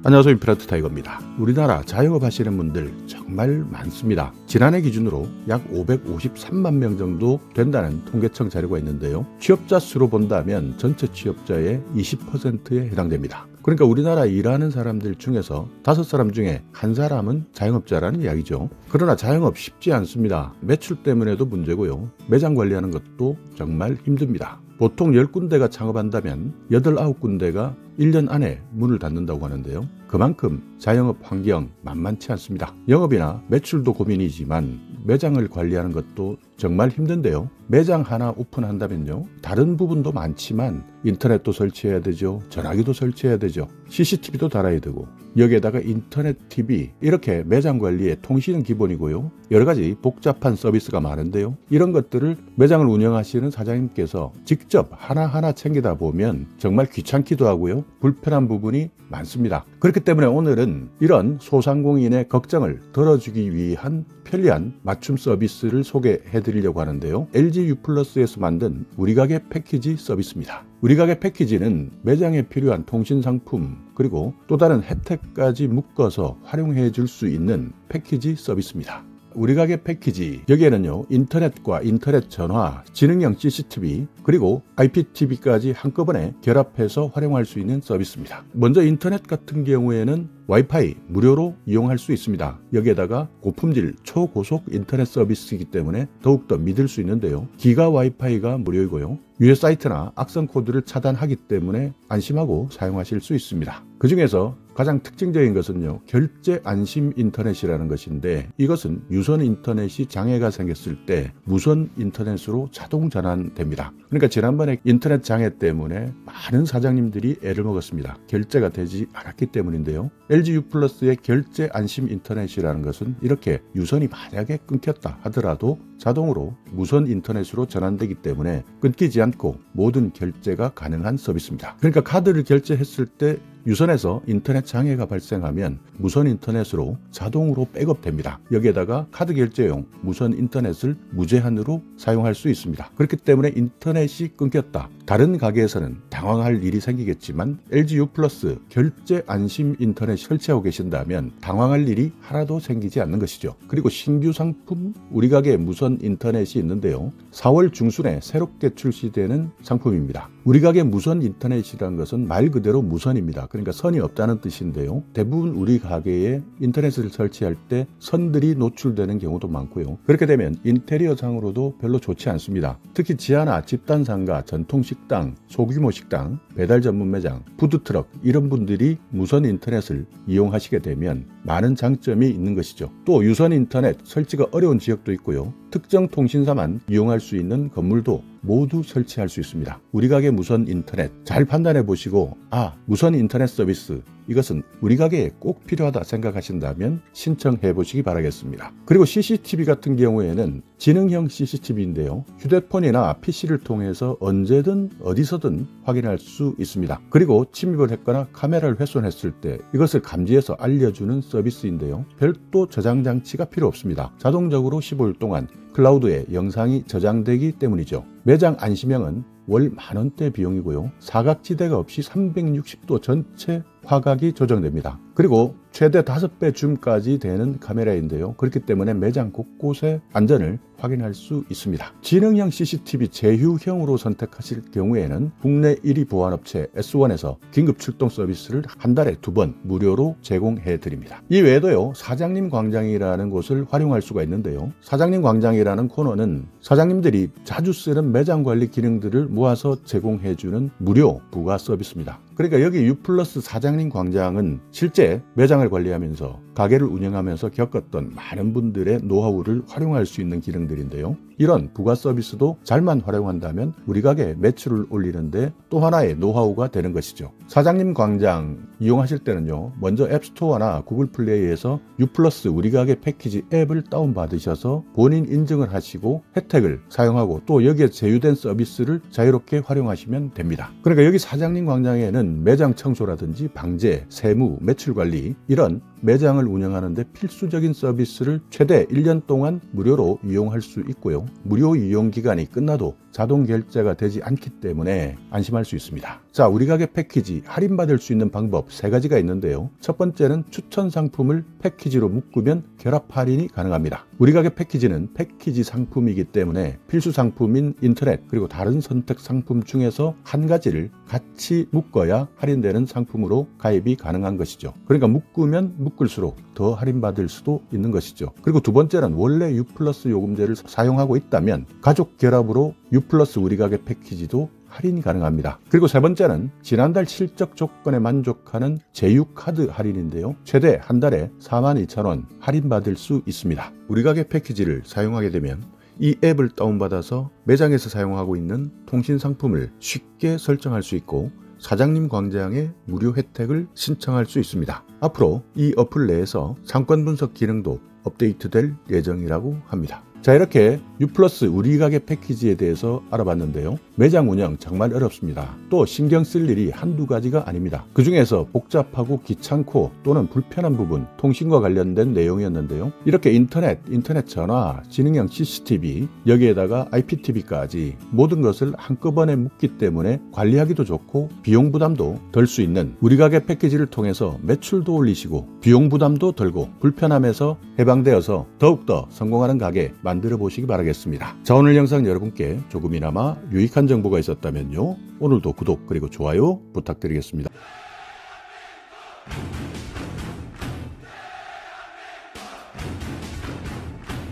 안녕하세요. 임페라트 타이거입니다. 우리나라 자영업 하시는 분들 정말 많습니다. 지난해 기준으로 약 553만 명 정도 된다는 통계청 자료가 있는데요. 취업자 수로 본다면 전체 취업자의 20%에 해당됩니다. 그러니까 우리나라 일하는 사람들 중에서 5사람 중에 1사람은 자영업자라는 이야기죠. 그러나 자영업 쉽지 않습니다. 매출 때문에도 문제고요. 매장 관리하는 것도 정말 힘듭니다. 보통 10군데가 창업한다면 8, 9군데가 1년 안에 문을 닫는다고 하는데요. 그만큼 자영업 환경 만만치 않습니다. 영업이나 매출도 고민이지만 매장을 관리하는 것도 정말 힘든데요. 매장 하나 오픈한다면요, 다른 부분도 많지만 인터넷도 설치해야 되죠. 전화기도 설치해야 되죠. CCTV도 달아야 되고, 여기에다가 인터넷 TV, 이렇게 매장 관리에 통신은 기본이고요. 여러 가지 복잡한 서비스가 많은데요. 이런 것들을 매장을 운영하시는 사장님께서 직접 하나하나 챙기다 보면 정말 귀찮기도 하고요. 불편한 부분이 많습니다. 그렇기 때문에 오늘은 이런 소상공인의 걱정을 덜어주기 위한 편리한 맞춤 서비스를 소개해 드리려고 하는데요. LG U+에서 만든 우리가게 패키지 서비스입니다. 우리가게 패키지는 매장에 필요한 통신상품 그리고 또 다른 혜택까지 묶어서 활용해 줄 수 있는 패키지 서비스입니다. 우리가게 패키지, 여기에는요 인터넷과 인터넷 전화, 지능형 CCTV 그리고 IPTV까지 한꺼번에 결합해서 활용할 수 있는 서비스입니다. 먼저 인터넷 같은 경우에는 와이파이 무료로 이용할 수 있습니다. 여기에다가 고품질 초고속 인터넷 서비스이기 때문에 더욱더 믿을 수 있는데요. 기가 와이파이가 무료이고요. 유해 사이트나 악성 코드를 차단하기 때문에 안심하고 사용하실 수 있습니다. 그 중에서 가장 특징적인 것은요, 결제 안심 인터넷이라는 것인데, 이것은 유선 인터넷이 장애가 생겼을 때 무선 인터넷으로 자동 전환됩니다. 그러니까 지난번에 인터넷 장애 때문에 많은 사장님들이 애를 먹었습니다. 결제가 되지 않았기 때문인데요. LG U+의 결제 안심 인터넷이라는 것은 이렇게 유선이 만약에 끊겼다 하더라도 자동으로 무선 인터넷으로 전환되기 때문에 끊기지 않고 모든 결제가 가능한 서비스입니다. 그러니까 카드를 결제했을 때 유선에서 인터넷 장애가 발생하면 무선 인터넷으로 자동으로 백업됩니다. 여기에다가 카드 결제용 무선 인터넷을 무제한으로 사용할 수 있습니다. 그렇기 때문에 인터넷이 끊겼다, 다른 가게에서는 당황할 일이 생기겠지만 LG U+ 결제 안심 인터넷 설치하고 계신다면 당황할 일이 하나도 생기지 않는 것이죠. 그리고 신규 상품 우리가게 무선 인터넷이 있는데요. 4월 중순에 새롭게 출시되는 상품입니다. 우리가게 무선 인터넷이라는 것은 말 그대로 무선입니다. 그러니까 선이 없다는 뜻인데요. 대부분 우리 가게에 인터넷을 설치할 때 선들이 노출되는 경우도 많고요. 그렇게 되면 인테리어상으로도 별로 좋지 않습니다. 특히 지하나 집단상가, 전통식당, 소규모 식당, 배달 전문 매장, 푸드트럭, 이런 분들이 무선 인터넷을 이용하시게 되면 많은 장점이 있는 것이죠. 또 유선 인터넷 설치가 어려운 지역도 있고요. 특정 통신사만 이용할 수 있는 건물도 모두 설치할 수 있습니다. 우리가게 무선 인터넷 잘 판단해 보시고, 무선 인터넷 서비스, 이것은 우리 가게에 꼭 필요하다 생각하신다면 신청해 보시기 바라겠습니다. 그리고 CCTV 같은 경우에는 지능형 CCTV인데요. 휴대폰이나 PC를 통해서 언제든 어디서든 확인할 수 있습니다. 그리고 침입을 했거나 카메라를 훼손했을 때 이것을 감지해서 알려주는 서비스인데요. 별도 저장 장치가 필요 없습니다. 자동적으로 15일 동안 클라우드에 영상이 저장되기 때문이죠. 매장 안심형은 월 10,000원대 비용이고요. 사각지대가 없이 360도 전체 화각이 조정됩니다. 그리고 최대 5배 줌까지 되는 카메라인데요. 그렇기 때문에 매장 곳곳의 안전을 확인할 수 있습니다. 지능형 CCTV 제휴형으로 선택하실 경우에는 국내 1위 보안업체 S1에서 긴급 출동 서비스를 한 달에 2번 무료로 제공해 드립니다. 이 외에도요, 사장님 광장이라는 곳을 활용할 수가 있는데요. 사장님 광장이라는 코너는 사장님들이 자주 쓰는 매장 관리 기능들을 모아서 제공해 주는 무료 부가 서비스입니다. 그러니까 여기 U+ 사장님 광장은 실제 매장을 관리하면서 가게를 운영하면서 겪었던 많은 분들의 노하우를 활용할 수 있는 기능들인데요. 이런 부가 서비스도 잘만 활용한다면 우리 가게 매출을 올리는데 또 하나의 노하우가 되는 것이죠. 사장님 광장 이용하실 때는요, 먼저 앱스토어나 구글 플레이에서 U+ 우리 가게 패키지 앱을 다운받으셔서 본인 인증을 하시고 혜택을 사용하고 또 여기에 제휴된 서비스를 자유롭게 활용하시면 됩니다. 그러니까 여기 사장님 광장에는 매장 청소라든지 방제, 세무, 매출 관리, 이런 매장을 운영하는데 필수적인 서비스를 최대 1년 동안 무료로 이용할 수 있고요. 무료 이용 기간이 끝나도 자동 결제가 되지 않기 때문에 안심할 수 있습니다. 자, 우리 가게 패키지 할인받을 수 있는 방법 3가지가 있는데요. 첫 번째는 추천 상품을 패키지로 묶으면 결합 할인이 가능합니다. 우리 가게 패키지는 패키지 상품이기 때문에 필수 상품인 인터넷 그리고 다른 선택 상품 중에서 한 가지를 같이 묶어야 할인되는 상품으로 가입이 가능한 것이죠. 그러니까 묶으면 묶을수록 더 할인받을 수도 있는 것이죠. 그리고 두 번째는 원래 U+ 요금제를 사용하고 있다면 가족 결합으로 U+ 우리 가게 패키지도 할인이 가능합니다. 그리고 세 번째는 지난달 실적 조건에 만족하는 제휴카드 할인인데요. 최대 한 달에 42,000원 할인받을 수 있습니다. 우리 가게 패키지를 사용하게 되면 이 앱을 다운받아서 매장에서 사용하고 있는 통신 상품을 쉽게 설정할 수 있고 사장님 광장에 무료 혜택을 신청할 수 있습니다. 앞으로 이 어플 내에서 상권 분석 기능도 업데이트될 예정이라고 합니다. 자, 이렇게 U+ 우리 가게 패키지에 대해서 알아봤는데요. 매장 운영 정말 어렵습니다. 또 신경 쓸 일이 한두 가지가 아닙니다. 그 중에서 복잡하고 귀찮고 또는 불편한 부분, 통신과 관련된 내용이었는데요. 이렇게 인터넷 전화, 지능형 CCTV, 여기에다가 IPTV까지 모든 것을 한꺼번에 묶기 때문에 관리하기도 좋고 비용 부담도 덜 수 있는 우리 가게 패키지를 통해서 매출도 올리시고 비용 부담도 덜고 불편함에서 해방되어서 더욱더 성공하는 가게 만들어 보시기 바라겠습니다. 자, 오늘 영상 여러분께 조금이나마 유익한 정보가 있었다면요. 오늘도 구독 그리고 좋아요 부탁드리겠습니다.